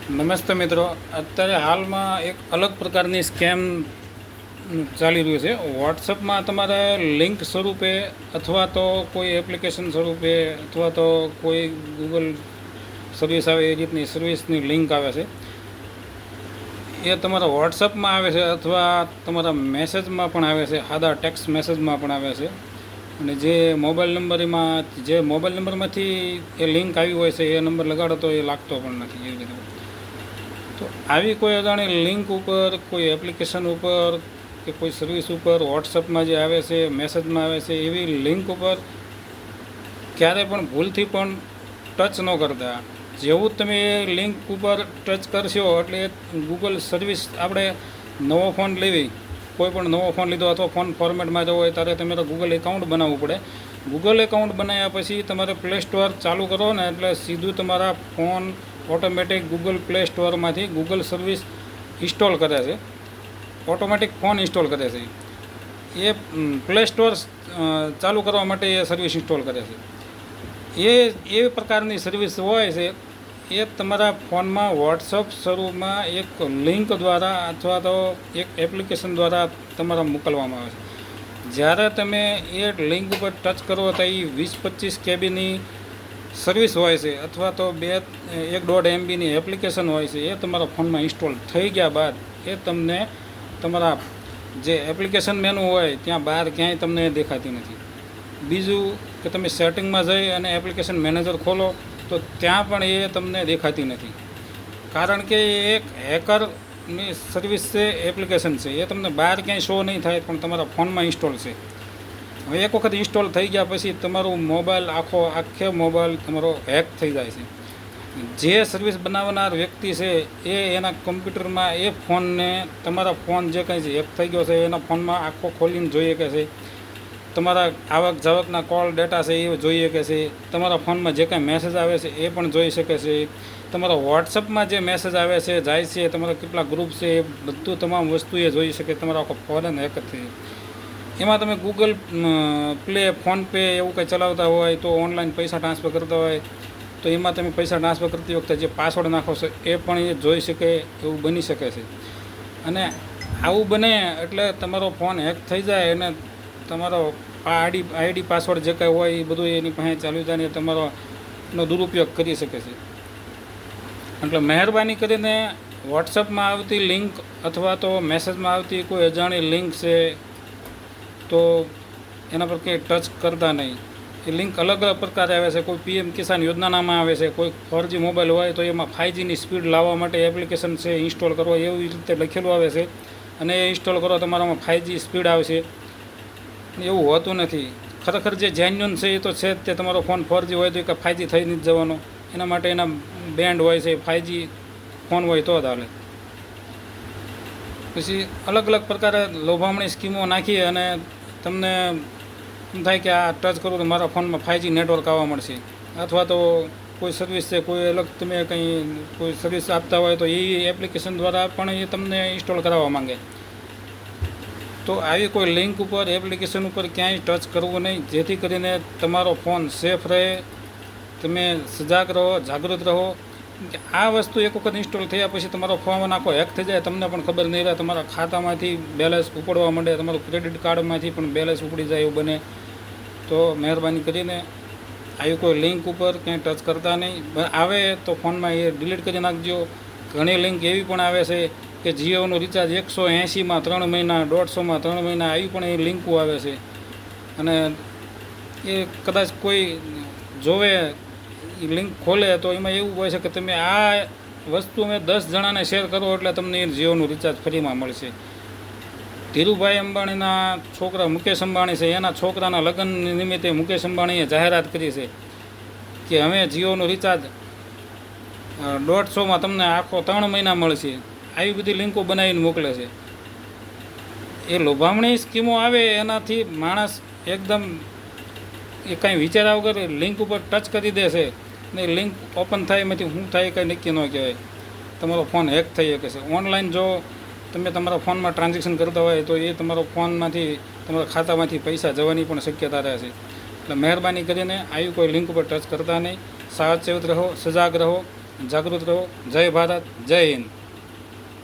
નમસ્તે મિત્રો, અત્યારે હાલમાં એક અલગ પ્રકારની સ્કેમ ચાલી રહ્યું છે. વોટ્સઅપમાં તમારે લિંક સ્વરૂપે અથવા તો કોઈ એપ્લિકેશન સ્વરૂપે અથવા તો કોઈ ગૂગલ સર્વિસ આવે એ રીતની સર્વિસની લિંક આવે છે. એ તમારા વોટ્સઅપમાં આવે છે અથવા તમારા મેસેજમાં પણ આવે છે, સાદા ટેક્સ્ટ મેસેજમાં પણ આવે છે. અને જે મોબાઈલ નંબરમાંથી એ લિંક આવી હોય છે એ નંબર લગાડો તો એ લાગતો પણ નથી. એવી રીતે તો આવી કોઈ અજાણી લિંક ઉપર, કોઈ એપ્લિકેશન ઉપર કે કોઈ સર્વિસ ઉપર વોટ્સઅપમાં જે આવે છે, મેસેજમાં આવે છે, એવી લિંક ઉપર ક્યારે પણ ભૂલથી પણ ટચ ન કરતા. જેવું તમે એ લિંક ઉપર ટચ કરશો એટલે ગૂગલ સર્વિસ, આપણે નવો ફોન લેવી, કોઈ પણ નવો ફોન લીધો અથવા ફોન ફોર્મેટમાં જવો હોય ત્યારે તમારે ગૂગલ એકાઉન્ટ બનાવવું પડે. ગૂગલ એકાઉન્ટ બનાવ્યા પછી તમારે પ્લે સ્ટોર ચાલુ કરો ને એટલે સીધું તમારા ફોન ઓટોમેટિક ગૂગલ પ્લે સ્ટોરમાંથી ગૂગલ સર્વિસ ઇન્સ્ટોલ કરે છે, ઓટોમેટિક ફોન ઇન્સ્ટોલ કરે છે. એ પ્લે સ્ટોર ચાલુ કરવા માટે એ સર્વિસ ઇન્સ્ટોલ કરે છે. એ પ્રકારની સર્વિસ હોય છે. એ તમારા ફોનમાં વોટ્સઅપ સ્વરૂપમાં એક લિંક દ્વારા અથવા તો એક એપ્લિકેશન દ્વારા તમારા મોકલવામાં આવે છે. જ્યારે તમે એ લિંક ઉપર ટચ કરો તો એ 20-25 કેબીની સર્વિસ હોય છે અથવા તો 1.5 MBની એપ્લિકેશન હોય છે. એ તમારા ફોનમાં ઇન્સ્ટોલ થઈ ગયા બાદ એ તમને તમારા જે એપ્લિકેશન મેનુ હોય ત્યાં બહાર ક્યાંય તમને દેખાતી નથી. બીજું કે તમે સેટિંગમાં જઈ અને એપ્લિકેશન મેનેજર ખોલો તો ત્યાં પણ એ તમને દેખાતી નથી. કારણ કે એ એક હેકરની સર્વિસ છે, એપ્લિકેશન છે. એ તમને બહાર ક્યાંય શો નહીં થાય પણ તમારા ફોનમાં ઇન્સ્ટોલ છે. હવે એક વખત ઇન્સ્ટોલ થઈ ગયા પછી તમારું મોબાઈલ આખે મોબાઈલ તમારો હેક થઈ જાય છે. જે સર્વિસ બનાવનાર વ્યક્તિ છે એ એના કમ્પ્યુટરમાં એ ફોનને, તમારા ફોન જે કંઈ છે હેક થઈ ગયો છે એના ફોનમાં આખો ખોલીને જોઈએ કે છે, તમારા આવક જાવકના કોલ ડેટા છે એ જોઈએ કે છે, તમારા ફોનમાં જે કાંઈ મેસેજ આવે છે એ પણ જોઈ શકે છે, તમારા વોટ્સઅપમાં જે મેસેજ આવે છે, જાય છે, તમારા કેટલા ગ્રુપ છે એ બધું તમામ વસ્તુ એ જોઈ શકે. તમારો આખો ફોન હેક થઈ. એમાં તમે ગૂગલ પ્લે, ફોનપે એવું કંઈ ચલાવતા હોય તો ઓનલાઈન પૈસા ટ્રાન્સફર કરતા હોય તો એમાં તમે પૈસા ટ્રાન્સફર કરતી વખતે જે પાસવર્ડ નાખો છો એ પણ એ જોઈ શકે, એવું બની શકે છે. અને આવું બને એટલે તમારો ફોન હેક થઈ જાય અને તમારો આઈડી પાસવર્ડ જે કાંઈ હોય એ બધું એની પાસે ચાલુ જાય ને તમારો એનો દુરુપયોગ કરી શકે છે. એટલે મહેરબાની કરીને વોટ્સઅપમાં આવતી લિંક અથવા તો મેસેજમાં આવતી કોઈ અજાણી લિંક છે તો એના પર કંઈ ટચ કરતા નહીં. એ લિંક અલગ અલગ પ્રકારે આવે છે. કોઈ PM કિસાન યોજનામાં આવે છે, કોઈ 4G મોબાઈલ હોય તો એમાં 5Gની સ્પીડ લાવવા માટે એપ્લિકેશન છે ઇન્સ્ટોલ કરો એવી રીતે લખેલું આવે છે. અને એ ઇન્સ્ટોલ કરો તમારામાં 5G સ્પીડ આવશે. એવું હોતું નથી. ખરેખર જે જેન્યુન છે એ તો છે જ. તે તમારો ફોન 4G હોય તો કે 5G થઈ નથી જવાનો. એના માટે એના બેન્ડ હોય છે, 5G ફોન હોય તો જ હાલે. પછી અલગ અલગ પ્રકારે લોભામણી સ્કીમો નાખી અને તમને એમ થાય કે આ ટચ કરું તો મારા ફોનમાં 5G નેટવર્ક આવવા મળશે. અથવા તો કોઈ સર્વિસ છે, કોઈ અલગ તમે કંઈ કોઈ સર્વિસ આપતા હોય તો એ એપ્લિકેશન દ્વારા પણ એ તમને ઇન્સ્ટોલ કરાવવા માંગે. તો આવી કોઈ લિંક ઉપર, એપ્લિકેશન ઉપર ક્યાંય ટચ કરવું નહીં, જેથી કરીને તમારો ફોન સેફ રહે. તમે સજાગ રહો, જાગૃત રહો. આ વસ્તુ એક વખત ઇન્સ્ટોલ થયા પછી તમારો ફોન આખો હેક થઈ જાય, તમને પણ ખબર નહીં રહે. તમારા ખાતામાંથી બેલેન્સ ઉપડવા માંડે, તમારું ક્રેડિટ કાર્ડમાંથી પણ બેલેન્સ ઉપડી જાય એવું બને. તો મહેરબાની કરીને આવી કોઈ લિંક ઉપર ક્યાંય ટચ કરતા નહીં. આવે તો ફોનમાં એ ડિલીટ કરી નાખજો. ઘણી લિંક એવી પણ આવે છે કે જીઓનું રિચાર્જ 180માં 3 મહિના, 150માં 3 મહિના, આવી પણ એ લિંકો આવે છે. અને એ કદાચ કોઈ જોવે, એ લિંક ખોલે તો એમાં એવું હોય છે કે તમે આ વસ્તુ અમે 10 જણાને શેર કરો એટલે તમને એ જીઓનું રિચાર્જ ફ્રીમાં મળશે. ધીરુભાઈ અંબાણીના છોકરા મુકેશ અંબાણી છે, એના છોકરાના લગ્ન નિમિત્તે મુકેશ અંબાણીએ જાહેરાત કરી છે કે અમે જીઓનું રિચાર્જ 150માં તમને આખો 3 મહિના મળશે. આવી બધી લિંકો બનાવીને મોકલે છે. એ લોભામણી સ્કીમો આવે એનાથી માણસ એકદમ એ કાંઈ વિચાર્યા વગર લિંક ઉપર ટચ કરી દે છે ને લિંક ઓપન થાય એમાંથી શું થાય કંઈ નક્કી ન કહેવાય. તમારો ફોન હેક થઈ શકે છે. ઓનલાઈન જો તમે તમારા ફોનમાં ટ્રાન્ઝેક્શન કરતા હોય તો એ તમારો ફોનમાંથી, તમારા ખાતામાંથી પૈસા જવાની પણ શક્યતા રહે છે. એટલે મહેરબાની કરીને આવી કોઈ લિંક ઉપર ટચ કરતા નહીં. સાવચેત રહો, સજાગ રહો. જાગૃત રહો. જય ભારત, જય હિન્દ.